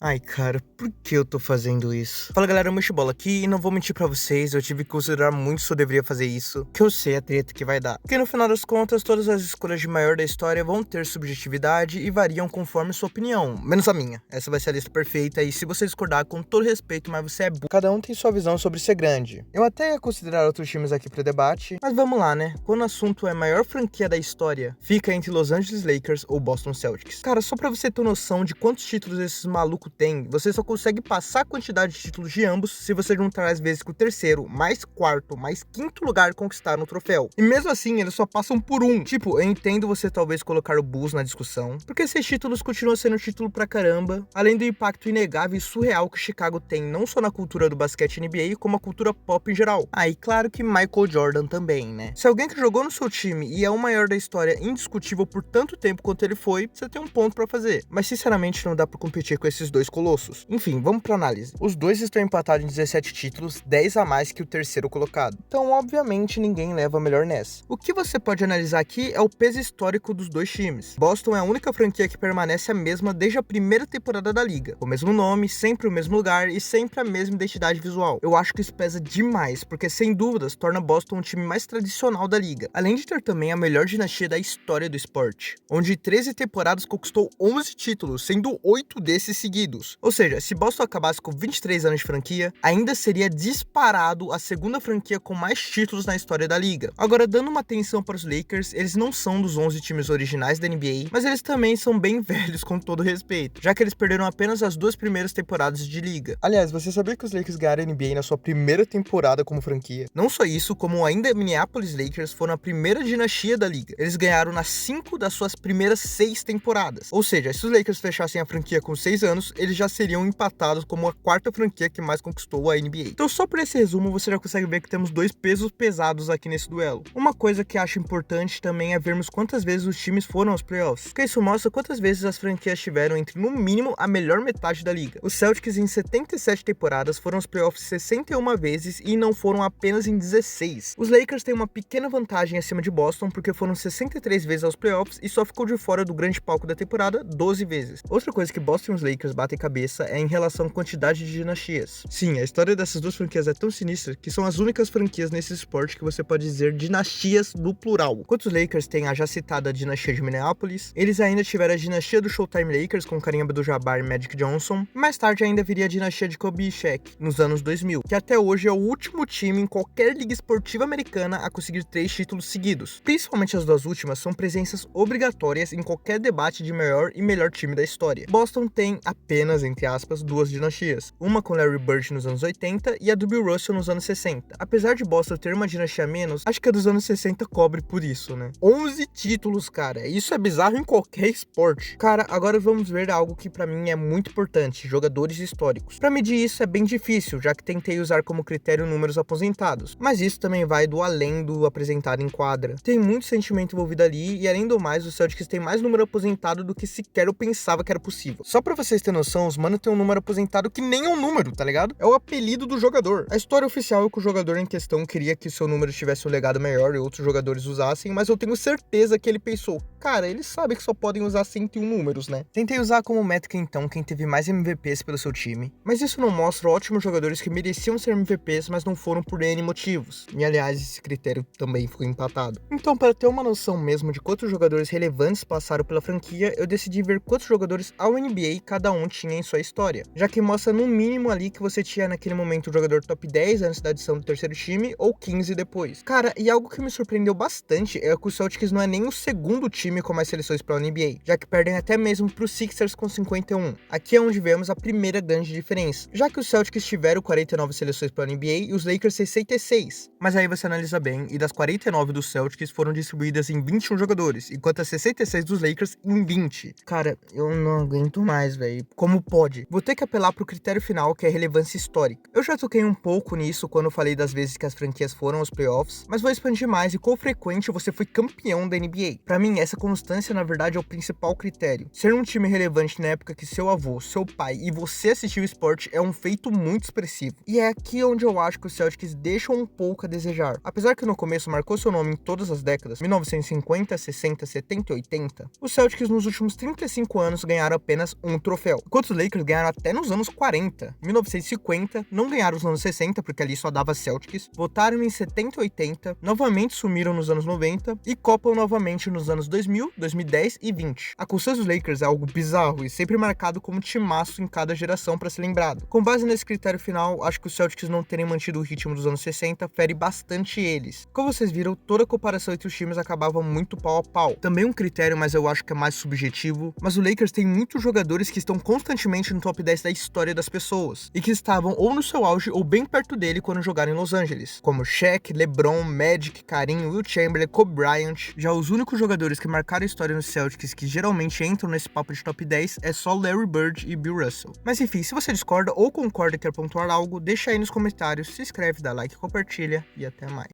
Ai, cara, por que eu tô fazendo isso? Fala galera, o Bola aqui e não vou mentir pra vocês, eu tive que considerar muito se eu deveria fazer isso, que eu sei a treta que vai dar. Porque no final das contas, todas as escolhas de maior da história vão ter subjetividade e variam conforme sua opinião, menos a minha. Essa vai ser a lista perfeita e se você discordar, com todo respeito, mas você é burro. Cada um tem sua visão sobre ser grande. Eu até ia considerar outros times aqui pro debate, mas vamos lá, né? Quando o assunto é maior franquia da história, fica entre Los Angeles Lakers ou Boston Celtics. Cara, só pra você ter noção de quantos títulos esses malucos tem, você só consegue passar a quantidade de títulos de ambos se você juntar as vezes que o terceiro, mais quarto, mais quinto lugar conquistaram o troféu. E mesmo assim, eles só passam por um. Tipo, eu entendo você talvez colocar o Bulls na discussão, porque esses títulos continuam sendo título pra caramba, além do impacto inegável e surreal que Chicago tem não só na cultura do basquete NBA, como a cultura pop em geral. Ah, e claro que Michael Jordan também, né? Se alguém que jogou no seu time e é o maior da história indiscutível por tanto tempo quanto ele foi, você tem um ponto pra fazer. Mas sinceramente não dá pra competir com esses dois colossos. Enfim, vamos pra análise. Os dois estão empatados em 17 títulos, 10 a mais que o terceiro colocado. Então, obviamente, ninguém leva a melhor nessa. O que você pode analisar aqui é o peso histórico dos dois times. Boston é a única franquia que permanece a mesma desde a primeira temporada da liga. O mesmo nome, sempre o mesmo lugar e sempre a mesma identidade visual. Eu acho que isso pesa demais, porque sem dúvidas torna Boston um time mais tradicional da liga. Além de ter também a melhor dinastia da história do esporte, onde 13 temporadas conquistou 11 títulos, sendo 8 desses seguidos. Ou seja, se Boston acabasse com 23 anos de franquia, ainda seria disparado a segunda franquia com mais títulos na história da liga. Agora, dando uma atenção para os Lakers, eles não são dos 11 times originais da NBA, mas eles também são bem velhos com todo respeito, já que eles perderam apenas as duas primeiras temporadas de liga. Aliás, você sabia que os Lakers ganharam a NBA na sua primeira temporada como franquia? Não só isso, como ainda Minneapolis Lakers foram a primeira dinastia da liga. Eles ganharam nas 5 das suas primeiras 6 temporadas. Ou seja, se os Lakers fechassem a franquia com 6 anos, eles já seriam empatados como a quarta franquia que mais conquistou a NBA. Então só por esse resumo você já consegue ver que temos dois pesos pesados aqui nesse duelo. Uma coisa que acho importante também é vermos quantas vezes os times foram aos playoffs, porque isso mostra quantas vezes as franquias tiveram entre no mínimo a melhor metade da liga. Os Celtics em 77 temporadas foram aos playoffs 61 vezes e não foram apenas em 16. Os Lakers têm uma pequena vantagem acima de Boston porque foram 63 vezes aos playoffs e só ficou de fora do grande palco da temporada 12 vezes. Outra coisa que Boston e os Lakers batem cabeça é em relação à quantidade de dinastias. Sim, a história dessas duas franquias é tão sinistra que são as únicas franquias nesse esporte que você pode dizer dinastias no plural. Enquanto os Lakers têm a já citada dinastia de Minneapolis, eles ainda tiveram a dinastia do Showtime Lakers com Kareem Abdul-Jabbar e Magic Johnson, e mais tarde ainda viria a dinastia de Kobe e Shaq, nos anos 2000, que até hoje é o último time em qualquer liga esportiva americana a conseguir 3 títulos seguidos. Principalmente as duas últimas são presenças obrigatórias em qualquer debate de maior e melhor time da história. Boston tem apenas, entre aspas, duas dinastias, uma com Larry Bird nos anos 80 e a do Bill Russell nos anos 60. Apesar de Boston ter uma dinastia a menos, acho que a dos anos 60 cobre por isso, né? 11 títulos, cara, isso é bizarro em qualquer esporte. Cara, agora vamos ver algo que pra mim é muito importante, jogadores históricos. Pra medir isso é bem difícil, já que tentei usar como critério números aposentados, mas isso também vai do além do apresentado em quadra. Tem muito sentimento envolvido ali e além do mais, os Celtics têm mais número aposentado do que sequer eu pensava que era possível. Só pra vocês terem noção, os mano tem um número aposentado que nem é um número, tá ligado? É o apelido do jogador. A história oficial é que o jogador em questão queria que seu número tivesse um legado maior e outros jogadores usassem, mas eu tenho certeza que ele pensou, cara, eles sabem que só podem usar 101 números, né? Tentei usar como métrica então quem teve mais MVPs pelo seu time, mas isso não mostra ótimos jogadores que mereciam ser MVPs, mas não foram por N motivos. E aliás, esse critério também ficou empatado. Então, para ter uma noção mesmo de quantos jogadores relevantes passaram pela franquia, eu decidi ver quantos jogadores ao NBA cada um tinha em sua história, já que mostra no mínimo ali que você tinha naquele momento o jogador top 10 antes da adição do terceiro time ou 15 depois. Cara, e algo que me surpreendeu bastante é que o Celtics não é nem o segundo time com mais seleções para a NBA, já que perdem até mesmo para os Sixers com 51. Aqui é onde vemos a primeira grande diferença, já que os Celtics tiveram 49 seleções para a NBA e os Lakers 66. Mas aí você analisa bem, e das 49 dos Celtics foram distribuídas em 21 jogadores, enquanto as 66 dos Lakers em 20. Cara, eu não aguento mais, velho. Como pode? Vou ter que apelar pro critério final, que é relevância histórica. Eu já toquei um pouco nisso quando eu falei das vezes que as franquias foram aos playoffs, mas vou expandir mais e quão frequente você foi campeão da NBA. Pra mim, essa constância, na verdade, é o principal critério. Ser um time relevante na época que seu avô, seu pai e você assistiu o esporte é um feito muito expressivo. E é aqui onde eu acho que os Celtics deixam um pouco a desejar. Apesar que no começo marcou seu nome em todas as décadas, 1950, 60, 70 e 80, os Celtics nos últimos 35 anos ganharam apenas um troféu, enquanto os Lakers ganharam até nos anos 40. Em 1950, não ganharam nos anos 60, porque ali só dava Celtics, voltaram em 70 e 80, novamente sumiram nos anos 90 e copam novamente nos anos 2000, 2010 e 20. A constância dos Lakers é algo bizarro e sempre marcado como timaço em cada geração para ser lembrado. Com base nesse critério final, acho que os Celtics não terem mantido o ritmo dos anos 60 fere bastante eles. Como vocês viram, toda a comparação entre os times acabava muito pau a pau. Também um critério, mas eu acho que é mais subjetivo, mas o Lakers tem muitos jogadores que estão constantemente no top 10 da história das pessoas, e que estavam ou no seu auge ou bem perto dele quando jogaram em Los Angeles, como Shaq, LeBron, Magic, Kareem, Will Chamberlain, Kobe Bryant. Já os únicos jogadores que marcaram a história nos Celtics que geralmente entram nesse papo de top 10 é só Larry Bird e Bill Russell. Mas enfim, se você discorda ou concorda e quer pontuar algo, deixa aí nos comentários, se inscreve, dá like, compartilha e até mais.